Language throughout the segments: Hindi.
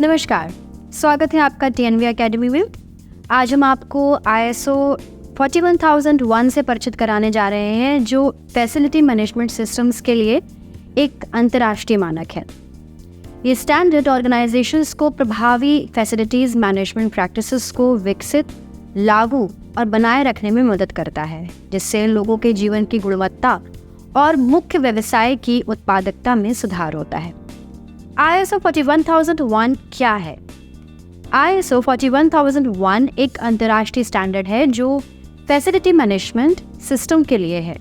नमस्कार, स्वागत है आपका TNV एकेडमी में। आज हम आपको ISO 41001 से परिचित कराने जा रहे हैं, जो फैसिलिटी मैनेजमेंट सिस्टम्स के लिए एक अंतर्राष्ट्रीय मानक है। ये स्टैंडर्ड ऑर्गेनाइजेशंस को प्रभावी फैसिलिटीज मैनेजमेंट प्रैक्टिसेस को विकसित, लागू और बनाए रखने में मदद करता है, जिससे लोगों के जीवन की गुणवत्ता और मुख्य व्यवसाय की उत्पादकता में सुधार होता है। ISO 41001 क्या है? ISO 41001 एक अंतर्राष्ट्रीय स्टैंडर्ड है जो फैसिलिटी मैनेजमेंट सिस्टम के लिए है।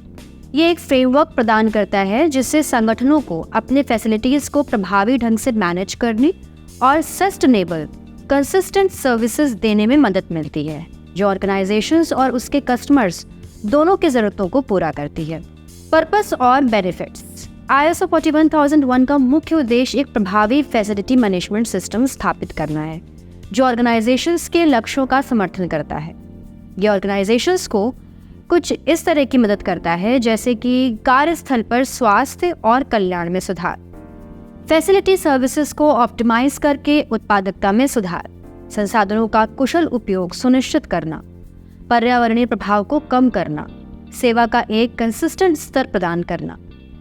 ये एक फ्रेमवर्क प्रदान करता है जिससे संगठनों को अपने फैसिलिटीज़ को प्रभावी ढंग से मैनेज करने और सस्टेनेबल, कंसिस्टेंट सर्विसेज देने में मदद मिलती है, जो ऑर्गेनाइजेशंस और उसके कस्टमर्स दोनों की ज़रूरतों को पूरा करती है। पर्पस और बेनिफिट्स। ISO 41001 का मुख्य उद्देश्य एक प्रभावी फैसिलिटी मैनेजमेंट सिस्टम स्थापित करना है, जो ऑर्गेनाइजेशंस के लक्ष्यों का समर्थन करता है। ये ऑर्गेनाइजेशंस को कुछ इस तरह की मदद करता है, जैसे कि कार्यस्थल पर स्वास्थ्य और कल्याण में सुधार, फैसिलिटी सर्विसेज को ऑप्टिमाइज करके उत्पादकता में सुधार, संसाधनों का कुशल उपयोग सुनिश्चित करना, पर्यावरणीय प्रभाव को कम करना, सेवा का एक कंसिस्टेंट स्तर प्रदान करना,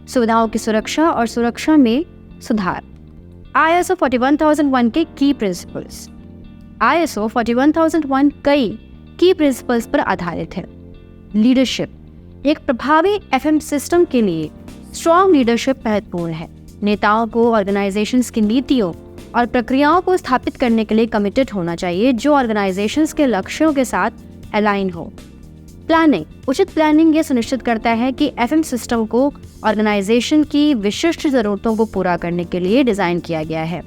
सुविधाओं की सुरक्षा और सुरक्षा में सुधार। ISO 41001 के की प्रिंसिपल्स। ISO 41001 कई की प्रिंसिपल्स पर आधारित है। लीडरशिप। एक प्रभावी FM सिस्टम के लिए स्ट्रॉन्ग लीडरशिप महत्वपूर्ण है। नेताओं को ऑर्गेनाइजेशंस की नीतियों और प्रक्रियाओं को स्थापित करने के लिए कमिटेड होना चाहिए, जो ऑर्गेनाइजेशंस के लक्ष्यों के साथ अलाइन हो। प्लानिंग। उचित प्लानिंग ये सुनिश्चित करता है कि FM सिस्टम को ऑर्गेनाइजेशन की विशिष्ट ज़रूरतों को पूरा करने के लिए डिज़ाइन किया गया है।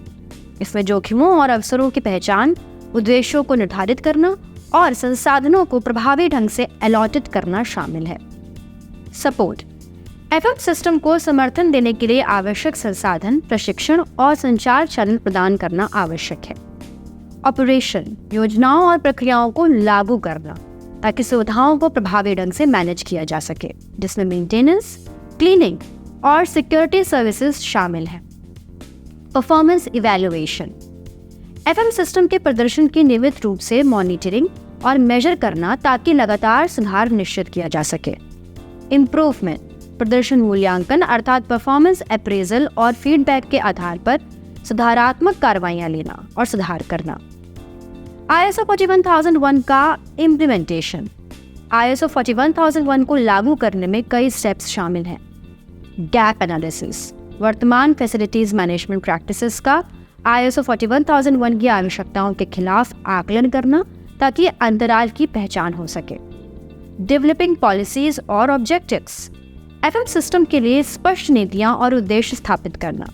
इसमें जोखिमों और अवसरों की पहचान, उद्देश्यों को निर्धारित करना और संसाधनों को प्रभावी ढंग से अलॉटेड करना शामिल है। सपोर्ट। FM सिस्टम को समर्थन देने के लिए आवश्यक संसाधन, प्रशिक्षण और संचार चैनल प्रदान करना आवश्यक है। ऑपरेशन। योजनाओं और प्रक्रियाओं को लागू करना ताकि सुविधाओं को प्रभावी ढंग से मैनेज किया जा सके, जिसमें मेंटेनेंस, क्लीनिंग और सिक्योरिटी सर्विसेज शामिल हैं। Performance evaluation. FM सिस्टम के प्रदर्शन की नियमित रूप से मॉनिटरिंग और मेजर करना ताकि लगातार सुधार निश्चित किया जा सके। इम्प्रूवमेंट। प्रदर्शन मूल्यांकन अर्थात परफॉर्मेंस अप्रेजल और फीडबैक के आधार पर सुधारात्मक कार्रवाइयां लेना और सुधार करना। ISO 41001 का इम्प्लीमेंटेशन। ISO 41001 को लागू करने में कई स्टेप्स शामिल हैं। Gap analysis. वर्तमान फैसिलिटीज मैनेजमेंट प्रैक्टिसेस का ISO 41001 की आवश्यकताओं के खिलाफ आकलन करना ताकि अंतराल की पहचान हो सके। डेवलपिंग पॉलिसीज और ऑब्जेक्टिव्स। FM सिस्टम के लिए स्पष्ट नीतियां और उद्देश्य स्थापित करना।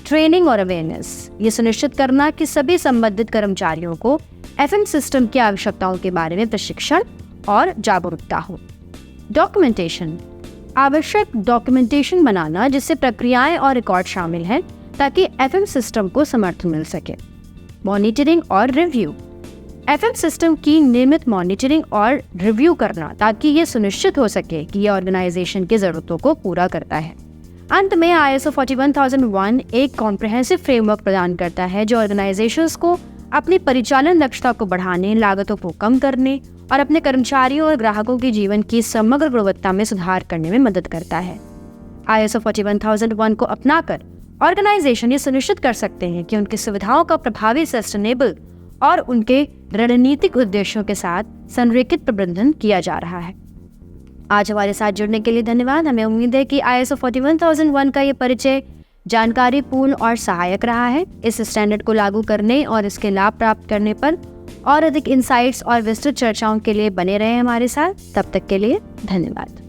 ट्रेनिंग और अवेयरनेस। ये सुनिश्चित करना कि सभी संबंधित कर्मचारियों को FM सिस्टम की आवश्यकताओं के बारे में प्रशिक्षण और जागरूकता हो। डॉक्यूमेंटेशन। आवश्यक डॉक्यूमेंटेशन बनाना जिससे प्रक्रियाएं और रिकॉर्ड शामिल हैं ताकि FM सिस्टम को समर्थन मिल सके। मॉनिटरिंग और रिव्यू। FM सिस्टम की नियमित मॉनिटरिंग और रिव्यू करना ताकि ये सुनिश्चित हो सके कि यह ऑर्गेनाइजेशन की ज़रूरतों को पूरा करता है। अंत में ISO 41001 एक कॉम्प्रिहेंसिव फ्रेमवर्क प्रदान करता है, जो ऑर्गेनाइजेशंस को अपनी परिचालन दक्षता को बढ़ाने, लागतों को कम करने और अपने कर्मचारियों और ग्राहकों के जीवन की समग्र गुणवत्ता में सुधार करने में मदद करता है। ISO 41001 को अपनाकर ऑर्गेनाइजेशन ये सुनिश्चित कर सकते हैं कि उनकी सुविधाओं का प्रभावी, सस्टेनेबल और उनके रणनीतिक उद्देश्यों के साथ संरेखित प्रबंधन किया जा रहा है। आज हमारे साथ जुड़ने के लिए धन्यवाद। हमें उम्मीद है कि ISO 41001 का ये परिचय जानकारीपूर्ण और सहायक रहा है। इस स्टैंडर्ड को लागू करने और इसके लाभ प्राप्त करने पर और अधिक इंसाइट्स और विस्तृत चर्चाओं के लिए बने रहें हमारे साथ। तब तक के लिए धन्यवाद।